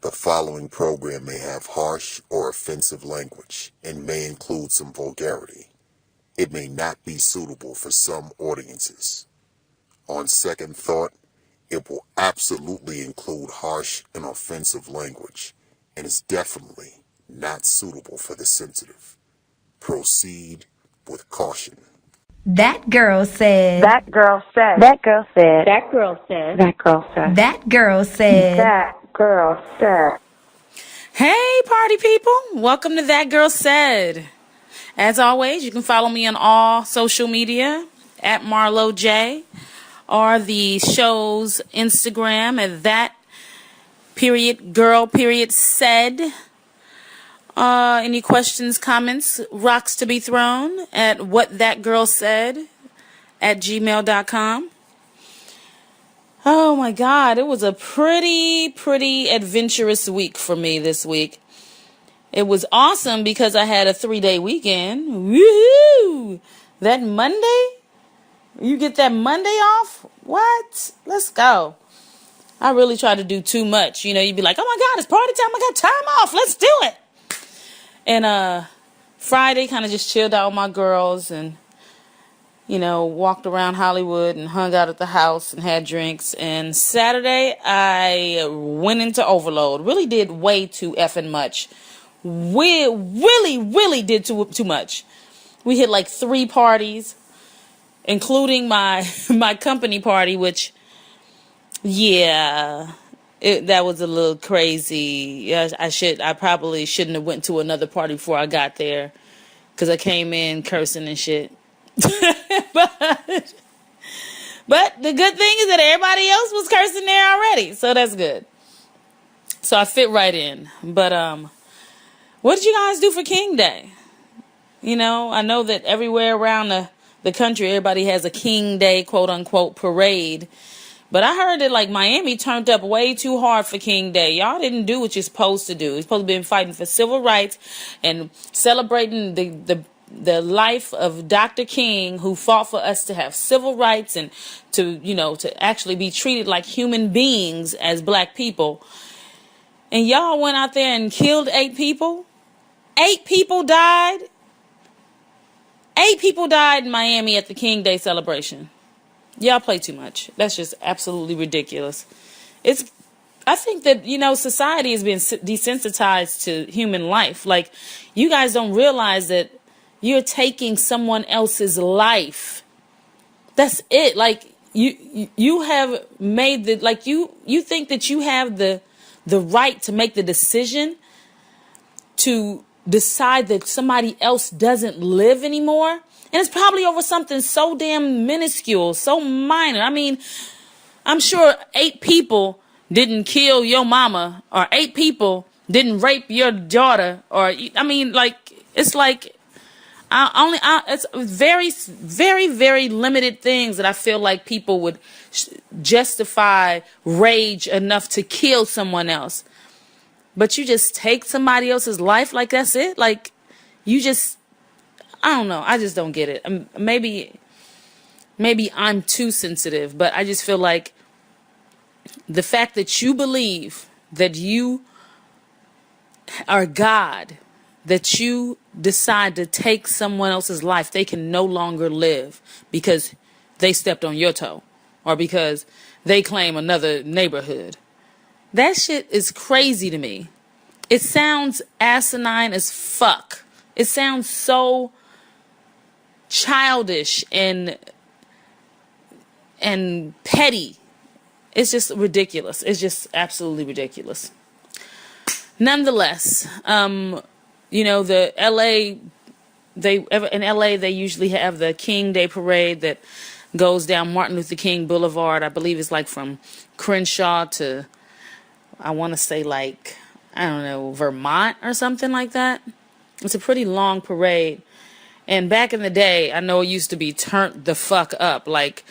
The following program may have harsh or offensive language and may include some vulgarity. It may not be suitable for some audiences. On second thought, it will absolutely include harsh and offensive language and is definitely not suitable for the sensitive. Proceed with caution. That girl said. That girl said. That girl said. That girl said. That girl said. That girl said. That girl said. Hey, party people. Welcome to That Girl Said. As always, you can follow me on all social media at Marlo Jaye or the show's Instagram at that_girl_said. Any questions, comments, rocks to be thrown at whatthatgirlsaid@gmail.com. Oh my God, it was a pretty adventurous week for me this week. It was awesome because I had a 3-day weekend. Woohoo! That Monday? You get that Monday off? What? Let's go. I really try to do too much. You know, you'd be like, oh my God, it's party time. I got time off. Let's do it. And Friday kind of just chilled out with my girls and, you know, walked around Hollywood and hung out at the house and had drinks. And Saturday, I went into overload. Really did way too effing much. We really did too much. We hit like 3 parties, including my company party, which, yeah, that was a little crazy. Yes, I probably shouldn't have went to another party before I got there, because I came in cursing and shit. But the good thing is that everybody else was cursing there already, so that's good. So I fit right in. But what did you guys do for King Day? You know, I know that everywhere around the country, everybody has a King Day, quote unquote, parade. But I heard that, like, Miami turned up way too hard for King Day. Y'all didn't do what you're supposed to do. You're supposed to be fighting for civil rights and celebrating the life of Dr. King, who fought for us to have civil rights and to, you know, to actually be treated like human beings as black people. And y'all went out there and killed 8 people. 8 people died. 8 people died in Miami at the King Day celebration. Y'all play too much. That's just absolutely ridiculous. I think that, you know, society has been desensitized to human life. Like, you guys don't realize that you're taking someone else's life. That's it. Like, you have made the, like, you think that you have the right to make the decision to decide that somebody else doesn't live anymore. And it's probably over something so damn minuscule, so minor. I mean, I'm sure 8 people didn't kill your mama, or 8 people didn't rape your daughter, or, I mean, like, it's like, it's very limited things that I feel like people would justify rage enough to kill someone else. But you just take somebody else's life, like, that's it? Like, you just, I don't know. I just don't get it. Maybe I'm too sensitive, but I just feel like the fact that you believe that you are God, that you decide to take someone else's life, they can no longer live because they stepped on your toe or because they claim another neighborhood. That shit is crazy to me. It sounds asinine as fuck. It sounds so childish and petty. It's just ridiculous. It's just absolutely ridiculous. Nonetheless, you know, in LA they usually have the King Day parade that goes down Martin Luther King Boulevard. I believe it's like from Crenshaw to, I want to say, like, I don't know, Vermont or something like that. It's a pretty long parade. And back in the day, I know it used to be turned the fuck up. Like,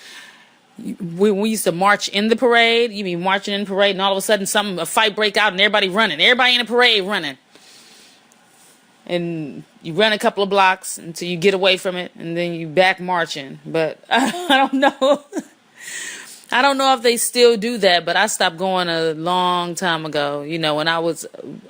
we used to march in the parade. You'd be marching in the parade, and all of a sudden a fight break out, and everybody running. Everybody in the parade running. And you run a couple of blocks until you get away from it, and then you back marching. But I don't know. I don't know if they still do that, but I stopped going a long time ago. You know, when I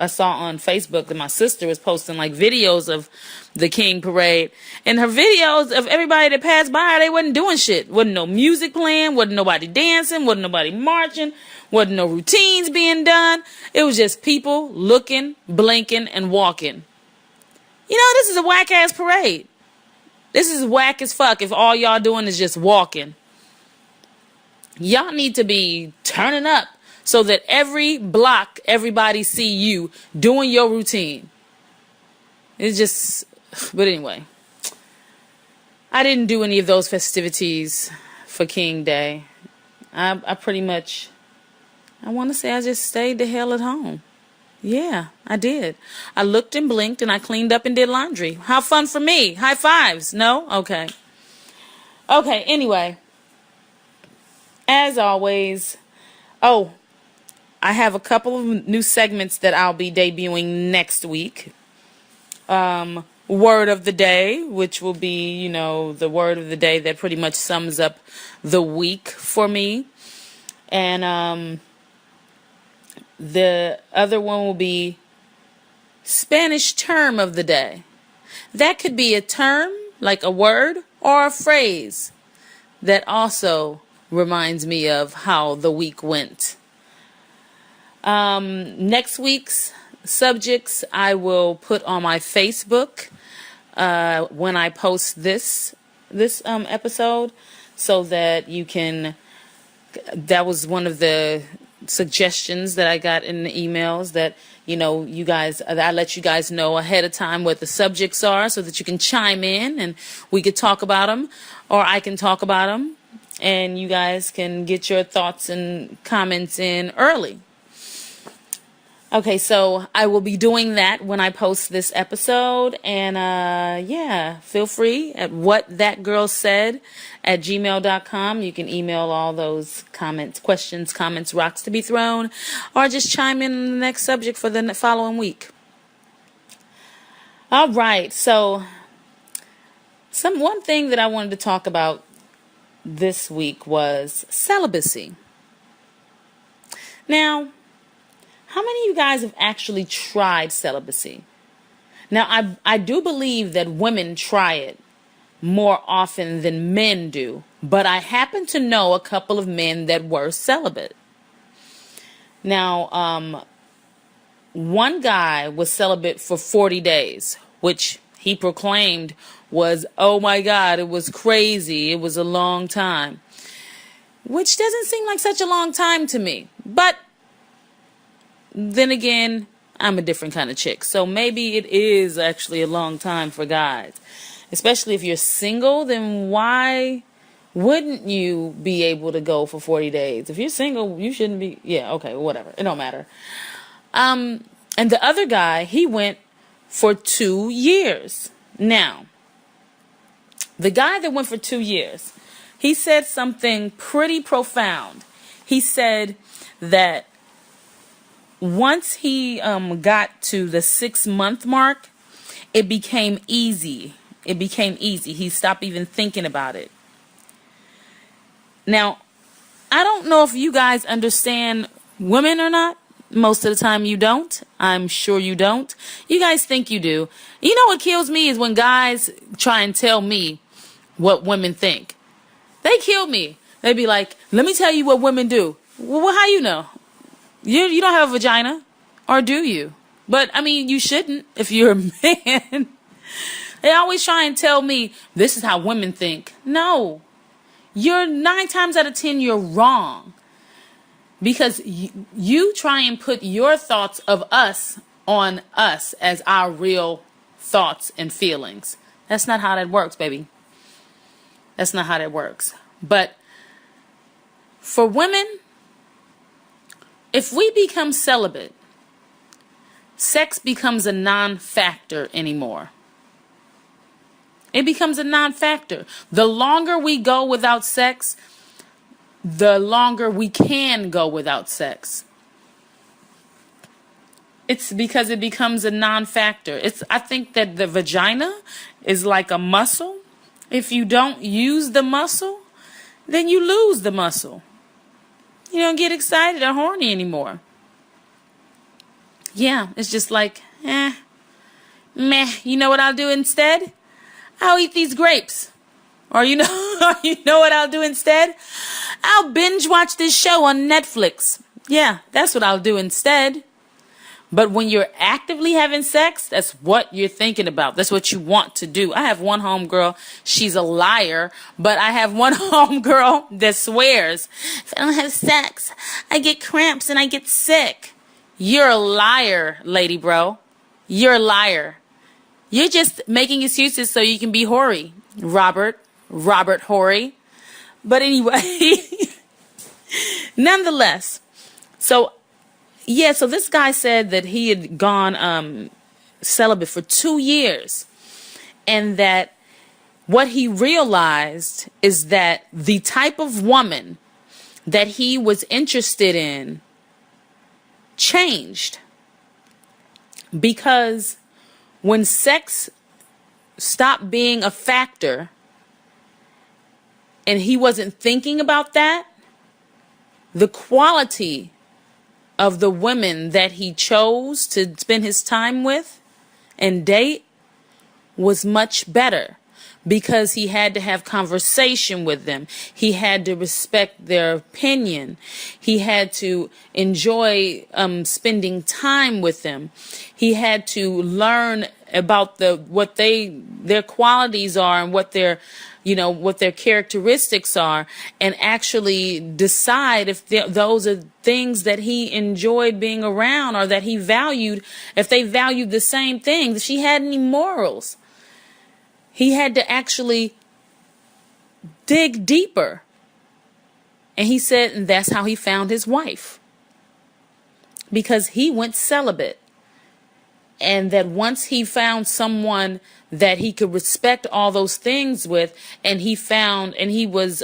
saw on Facebook that my sister was posting like videos of the King Parade, and her videos of everybody that passed by her, they wasn't doing shit. Wasn't no music playing, wasn't nobody dancing, wasn't nobody marching, wasn't no routines being done. It was just people looking, blinking, and walking. You know, this is a whack ass parade. This is whack as fuck if all y'all doing is just walking. Y'all need to be turning up so that every block, everybody see you doing your routine. It's just, but anyway, I didn't do any of those festivities for King Day. I pretty much, I want to say I just stayed the hell at home. Yeah, I did. I looked and blinked and I cleaned up and did laundry. How fun for me. High fives. No? Okay. Okay, anyway. As always, I have a couple of new segments that I'll be debuting next week. Word of the day, which will be, you know, the word of the day that pretty much sums up the week for me. And the other one will be Spanish term of the day. That could be a term, like a word, or a phrase that also reminds me of how the week went. Next week's subjects I will put on my Facebook when I post this episode, so that you can. That was one of the suggestions that I got in the emails, that you guys, I let you guys know ahead of time what the subjects are, so that you can chime in and we could talk about them, or I can talk about them. And you guys can get your thoughts and comments in early. Okay, so I will be doing that when I post this episode. And yeah, feel free at whatthatgirlsaid@gmail.com. You can email all those comments, questions, comments, rocks to be thrown, or just chime in on the next subject for the following week. All right, so one thing that I wanted to talk about this week was celibacy. Now, how many of you guys have actually tried celibacy? Now, I do believe that women try it more often than men do, but I happen to know a couple of men that were celibate. Now, one guy was celibate for 40 days, which he proclaimed was, oh my God, it was crazy. It was a long time. Which doesn't seem like such a long time to me. But then again, I'm a different kind of chick. So maybe it is actually a long time for guys. Especially if you're single, then why wouldn't you be able to go for 40 days? If you're single, you shouldn't be. Yeah, okay, whatever. It don't matter. And the other guy, he went for 2 years. Now, the guy that went for 2 years, he said something pretty profound. He said that once he got to the 6-month mark, it became easy. It became easy. He stopped even thinking about it. Now, I don't know if you guys understand women or not. Most of the time you don't. I'm sure you don't. You guys think you do. You know what kills me is when guys try and tell me what women think. They kill me. They be like, let me tell you what women do. Well, how you know? You don't have a vagina. Or do you? But, I mean, you shouldn't if you're a man. They always try and tell me, this is how women think. No. You're 9 times out of 10, you're wrong. Because you try and put your thoughts of us on us as our real thoughts and feelings. That's not how that works, baby. That's not how that works. But for women, if we become celibate, sex becomes a non-factor anymore. It becomes a non-factor. The longer we go without sex, the longer we can go without sex. It's because it becomes a non-factor. I think that the vagina is like a muscle. If you don't use the muscle, then you lose the muscle. You don't get excited or horny anymore. Yeah, it's just like, meh. You know what I'll do instead? I'll eat these grapes. Or you know, you know what I'll do instead? I'll binge watch this show on Netflix. Yeah, that's what I'll do instead. But when you're actively having sex, that's what you're thinking about. That's what you want to do. I have one homegirl. She's a liar. But I have one homegirl that swears, if I don't have sex, I get cramps and I get sick. You're a liar, lady bro. You're a liar. You're just making excuses so you can be hoary. Robert Horry. But anyway, nonetheless, so this guy said that he had gone celibate for 2 years, and that what he realized is that the type of woman that he was interested in changed, because when sex stopped being a factor and he wasn't thinking about that, the quality of the women that he chose to spend his time with and date was much better, because he had to have conversation with them. He had to respect their opinion. He had to enjoy spending time with them. He had to learn about what their qualities are and what their characteristics are, and actually decide if those are things that he enjoyed being around, or that he valued, if they valued the same thing, if she had any morals. He had to actually dig deeper. And he said, and that's how he found his wife, because he went celibate. And that once he found someone that he could respect all those things with, and he was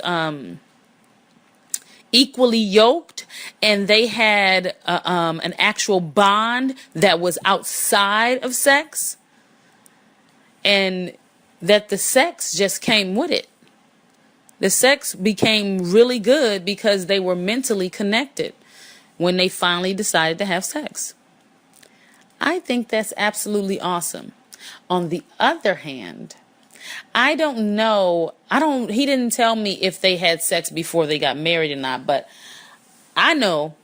equally yoked, and they had an actual bond that was outside of sex, and that the sex just came with it. The sex became really good because they were mentally connected when they finally decided to have sex. I think that's absolutely awesome. On the other hand, I don't know. He didn't tell me if they had sex before they got married or not, but I know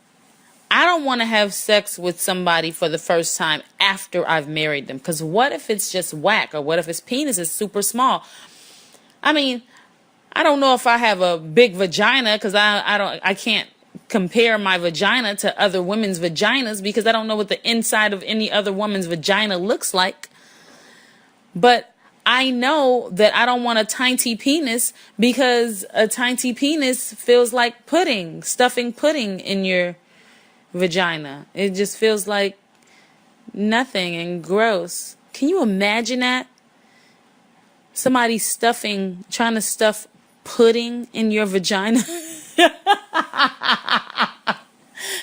I don't want to have sex with somebody for the first time after I've married them. Because what if it's just whack? Or what if his penis is super small? I mean, I don't know if I have a big vagina, because I can't compare my vagina to other women's vaginas, because I don't know what the inside of any other woman's vagina looks like. But I know that I don't want a tiny penis, because a tiny penis feels like stuffing pudding in your vagina. It just feels like nothing and gross. Can you imagine that? Somebody trying to stuff pudding in your vagina?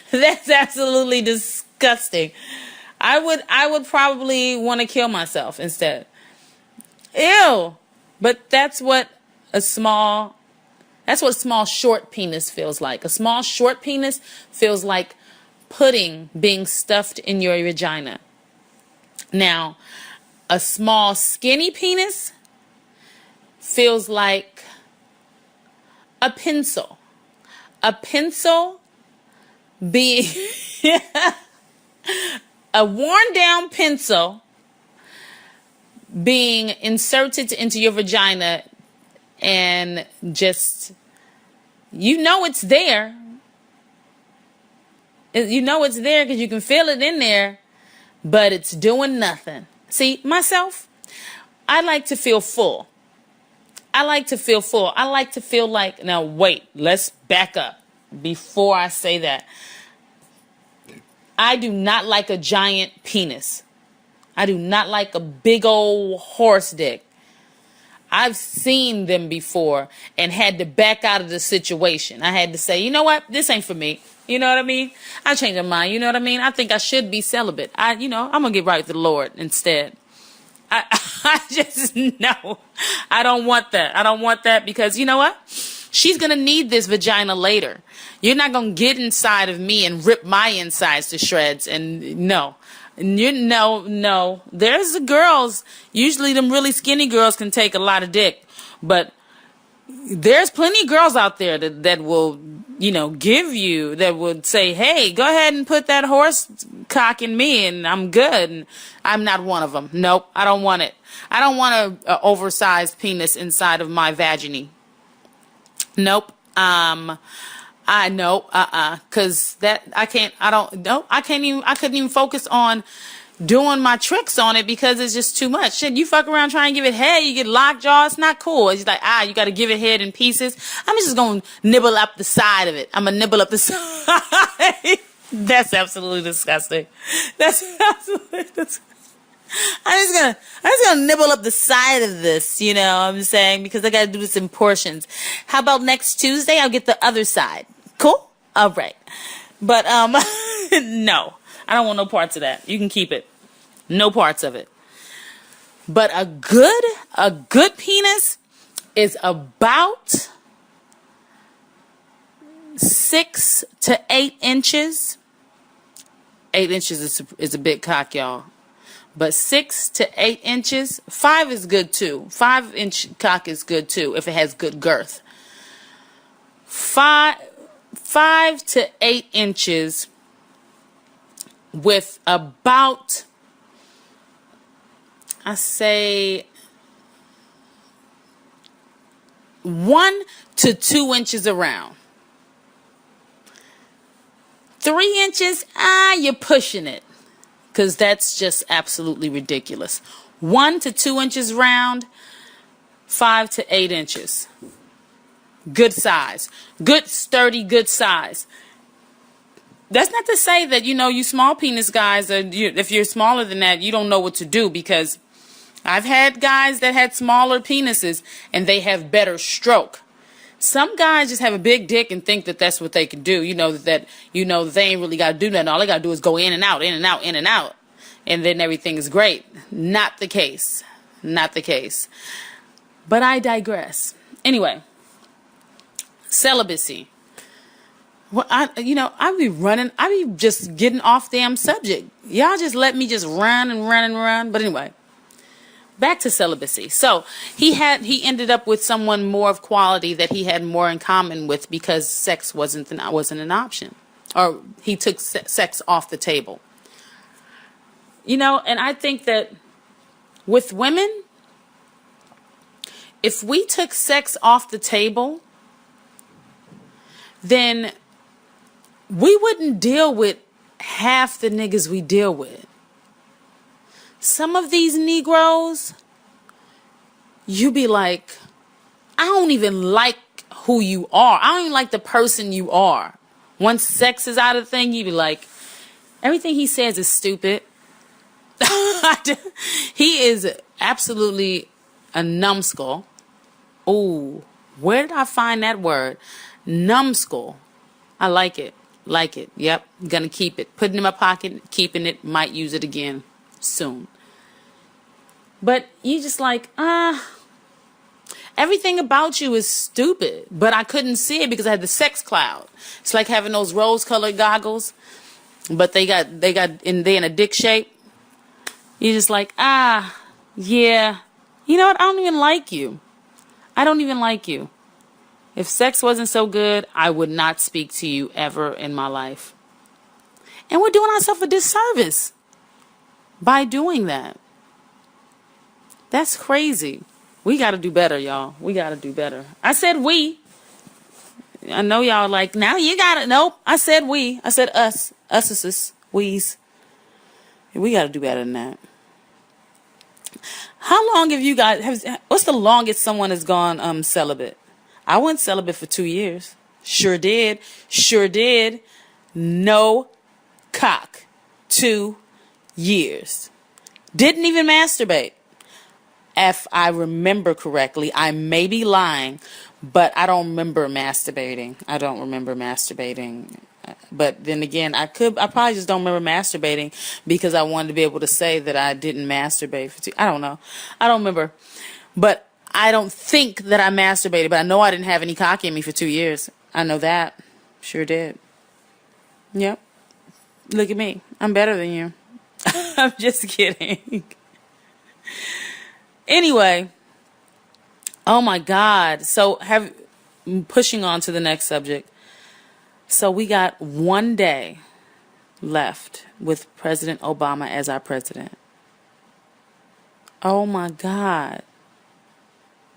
That's absolutely disgusting. I would probably want to kill myself instead. Ew. But that's what a small short penis feels like. A small short penis feels like pudding being stuffed in your vagina. Now, a small skinny penis feels like a pencil. A pencil being a worn down pencil being inserted into your vagina, and just, it's there. It's there because you can feel it in there, but it's doing nothing. See, myself, I like to feel full. I like to feel like, now wait, let's back up before I say that. I do not like a giant penis. I do not like a big old horse dick. I've seen them before and had to back out of the situation. I had to say, you know what? This ain't for me. You know what I mean? I changed my mind. You know what I mean? I think I should be celibate. I'm going to get right with the Lord instead. I just, no, I don't want that. I don't want that, because you know what? She's going to need this vagina later. You're not going to get inside of me and rip my insides to shreds. And no. No. There's the girls. Usually them really skinny girls can take a lot of dick. But there's plenty of girls out there that will, give you, that would say, hey, go ahead and put that horse cock in me and I'm good. And I'm not one of them. Nope, I don't want it. I don't want a oversized penis inside of my vagina. Nope. Cause I couldn't even focus on doing my tricks on it because it's just too much. Shit, you fuck around trying to give it head, you get lockjaw, it's not cool. It's like, you gotta give it head in pieces. I'm just gonna nibble up the side of it. I'm gonna nibble up the side. That's absolutely disgusting. That's absolutely disgusting. I'm just gonna nibble up the side of this, I'm saying, because I gotta do this in portions. How about next Tuesday I'll get the other side? Cool? Alright. But no. I don't want no parts of that. You can keep it. No parts of it. But a good penis is about 6 to 8 inches. 8 inches is a big cock, y'all. But 6 to 8 inches, 5 is good too. 5-inch cock is good too if it has good girth. 5 to 8 inches with about, I say, 1 to 2 inches around. 3 inches, you're pushing it. Because that's just absolutely ridiculous. 1 to 2 inches round, 5 to 8 inches. Good size. Good, sturdy, good size. That's not to say that, you small penis guys, if you're smaller than that, you don't know what to do. Because I've had guys that had smaller penises and they have better stroke. Some guys just have a big dick and think that that's what they can do. That they ain't really got to do nothing. All they got to do is go in and out, in and out, in and out. And then everything is great. Not the case. Not the case. But I digress. Anyway. Celibacy. Well, I be just getting off damn subject. Y'all just let me just run and run and run. But anyway. Back to celibacy. So he ended up with someone more of quality that he had more in common with because sex wasn't an option, or he took sex off the table. And I think that with women, if we took sex off the table, then we wouldn't deal with half the niggas we deal with. Some of these Negroes, you be like, I don't even like who you are. I don't even like the person you are. Once sex is out of the thing, you be like, everything he says is stupid. He is absolutely a numbskull. Ooh, where did I find that word? Numbskull. I like it. Like it. Yep. Gonna keep it. Put it in my pocket. Keeping it. Might use it again soon. But you just like, everything about you is stupid. But I couldn't see it because I had the sex cloud. It's like having those rose-colored goggles, but they're in a dick shape. You're just like, yeah. You know what? I don't even like you. I don't even like you. If sex wasn't so good, I would not speak to you ever in my life. And we're doing ourselves a disservice by doing that. That's crazy. We got to do better, y'all. We got to do better. I said we. I know y'all like, now you got it. Nope. I said we. I said us. Us, we's. We got to do better than that. How long have you guys, what's the longest someone has gone celibate? I went celibate for 2 years. Sure did. No cock. 2 years. Didn't even masturbate. If I remember correctly, I may be lying, but I don't remember masturbating. But then again, I probably just don't remember masturbating because I wanted to be able to say that I didn't masturbate for I don't know. I don't remember. But I don't think that I masturbated, but I know I didn't have any cock in me for 2 years. I know that. Sure did. Yep. Look at me. I'm better than you. I'm just kidding. Anyway. Oh my God. So pushing on to the next subject. So we got 1 day left with President Obama as our president. Oh my God.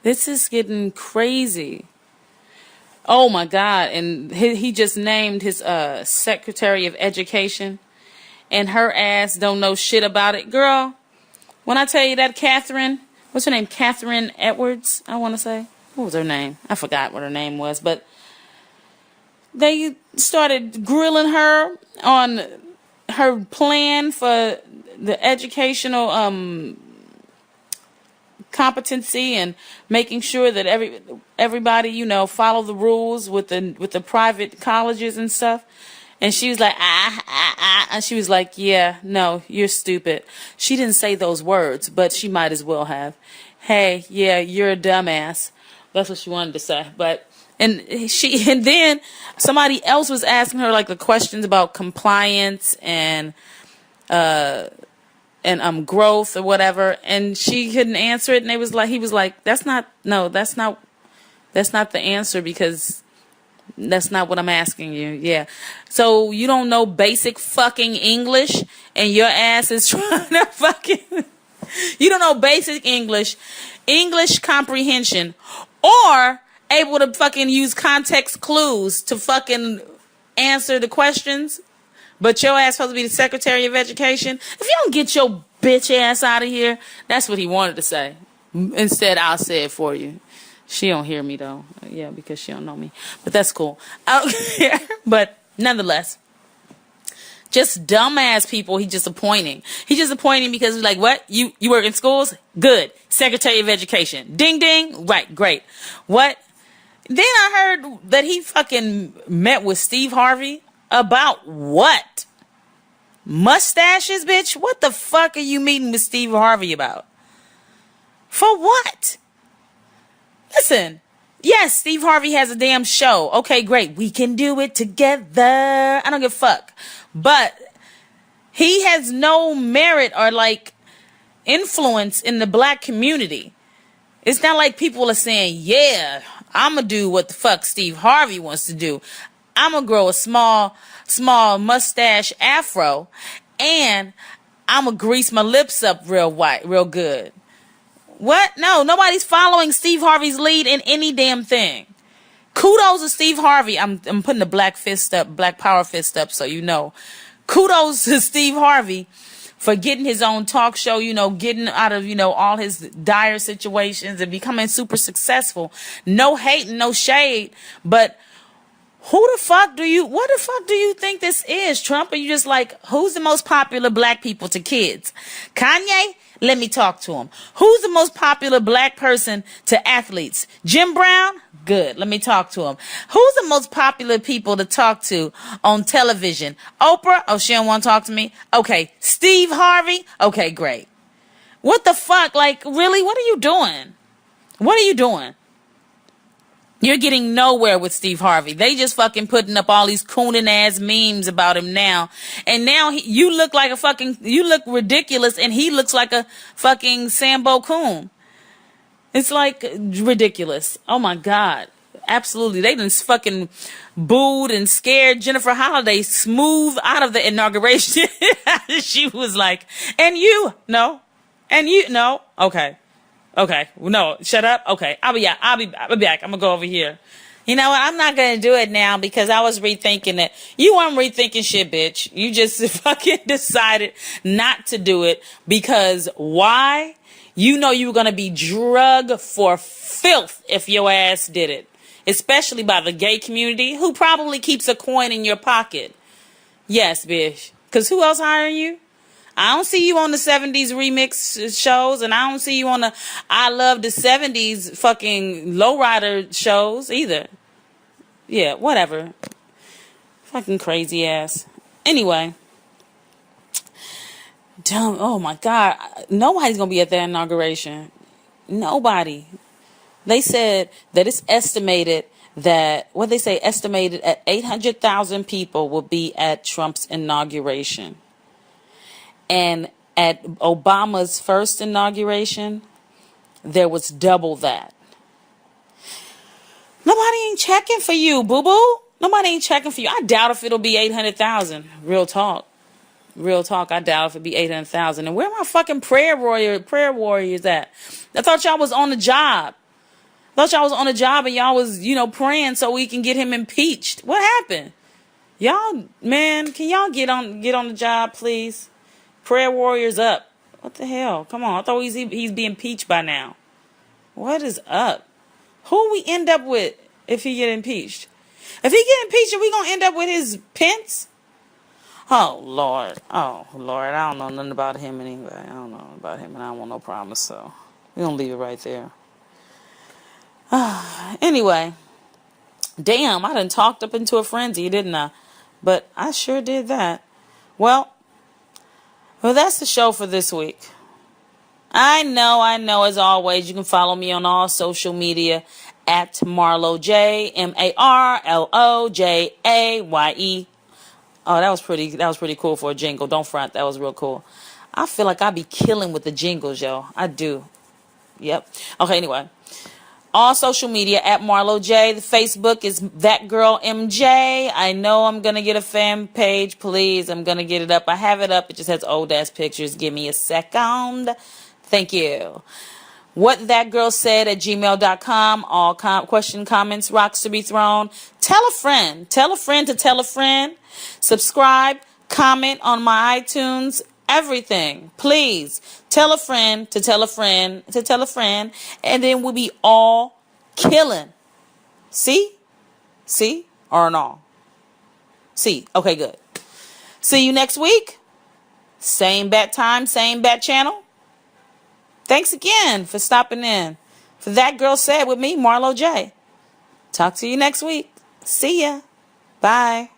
This is getting crazy. Oh my God. And he just named his Secretary of Education, and her ass don't know shit about it. Girl, when I tell you that Catherine, what's her name? Catherine Edwards, I want to say. What was her name? I forgot what her name was, but they started grilling her on her plan for the educational competency and making sure that everybody, you know, follow the rules with the private colleges and stuff. And she was like, and she was like, yeah, no, you're stupid. She didn't say those words, but she might as well have. Hey, yeah, you're a dumbass. That's what she wanted to say. And then somebody else was asking her like the questions about compliance and growth or whatever, and she couldn't answer it. And he was like, that's not the answer, because that's not what I'm asking you. Yeah. So you don't know basic fucking English, and your ass is trying to fucking, you don't know basic English comprehension, or able to fucking use context clues to fucking answer the questions. But your ass supposed to be the Secretary of Education. If you don't get your bitch ass out of here, that's what he wanted to say. Instead, I'll say it for you. She don't hear me though. Yeah, because she don't know me. But that's cool. I don't care. But nonetheless, just dumbass people. He's disappointing. He's disappointing because he's like, what? You work in schools? Good. Secretary of Education. Ding ding. Right. Great. What? Then I heard that he fucking met with Steve Harvey. About what? Mustaches, bitch? What the fuck are you meeting with Steve Harvey about? For what? Listen, yes, Steve Harvey has a damn show. Okay, great. We can do it together. I don't give a fuck. But he has no merit or like influence in the black community. It's not like people are saying, yeah, I'm going to do what the fuck Steve Harvey wants to do. I'm going to grow a small mustache afro, and I'm going to grease my lips up real good. What? No, nobody's following Steve Harvey's lead in any damn thing. Kudos to Steve Harvey. I'm putting the black power fist up so you know. Kudos to Steve Harvey for getting his own talk show, you know, getting out of, you know, all his dire situations and becoming super successful. No hate and no shade, but what the fuck do you think this is, Trump? Are you just like, who's the most popular black people to kids? Kanye? Let me talk to him. Who's the most popular black person to athletes? Jim Brown? Good. Let me talk to him. Who's the most popular people to talk to on television? Oprah? Oh, she don't want to talk to me? Okay. Steve Harvey? Okay, great. What the fuck? Like, really? What are you doing? What are you doing? You're getting nowhere with Steve Harvey. They just fucking putting up all these cooning ass memes about him now. And now you look ridiculous, and he looks like a fucking Sambo coon. It's like ridiculous. Oh my God. Absolutely. They done fucking booed and scared Jennifer Holliday smooth out of the inauguration. She was like, and you, no. And you, no. Okay. No, shut up. Okay. I'll be back. I'm gonna go over here. You know what? I'm not gonna do it now because I was rethinking it. You weren't rethinking shit, bitch. You just fucking decided not to do it because why? You know you were gonna be drugged for filth if your ass did it. Especially by the gay community who probably keeps a coin in your pocket. Yes, bitch. Cause who else hiring you? I don't see you on the 70s remix shows, and I don't see you on the I Love the 70s fucking lowrider shows either. Yeah, whatever. Fucking crazy ass. Anyway. Dumb. Oh my God. Nobody's gonna be at that inauguration. Nobody. They said that it's estimated that, what they say, estimated at 800,000 people will be at Trump's inauguration. And at Obama's first inauguration, there was double that. Nobody ain't checking for you, boo-boo. Nobody ain't checking for you. I doubt if it'll be 800,000. Real talk. Real talk. I doubt if it'll be 800,000. And where my fucking prayer warriors at? I thought y'all was on the job. And y'all was, praying so we can get him impeached. What happened? Y'all, man, can y'all get on the job, please? Prayer warriors up. What the hell? Come on. I thought he's being impeached by now. What is up? Who we end up with if he get impeached? If he get impeached, are we going to end up with his Pence? Oh, Lord. I don't know nothing about him anyway. I don't know about him, and I don't want no promise, so we're going to leave it right there. Anyway. Damn, I done talked up into a frenzy, didn't I? But I sure did that. Well, that's the show for this week. I know, as always, you can follow me on all social media at Marlo Jaye, MarloJaye. Oh, that was pretty cool for a jingle. Don't front, that was real cool. I feel like I be killing with the jingles, yo. I do. Yep. Okay, anyway. All social media at Marlo J. The Facebook is That Girl MJ. I know I'm going to get a fan page. Please, I'm going to get it up. I have it up. It just has old ass pictures. Give me a second. Thank you. WhatThatGirlSaid@gmail.com. All question, comments, rocks to be thrown. Tell a friend. Tell a friend to tell a friend. Subscribe. Comment on my iTunes. Everything. Please. Tell a friend to tell a friend to tell a friend. And then we'll be all killing. See? See? Or no? See. Okay, good. See you next week. Same bat time, same bat channel. Thanks again for stopping in. For That Girl Said with me, Marlo J. Talk to you next week. See ya. Bye.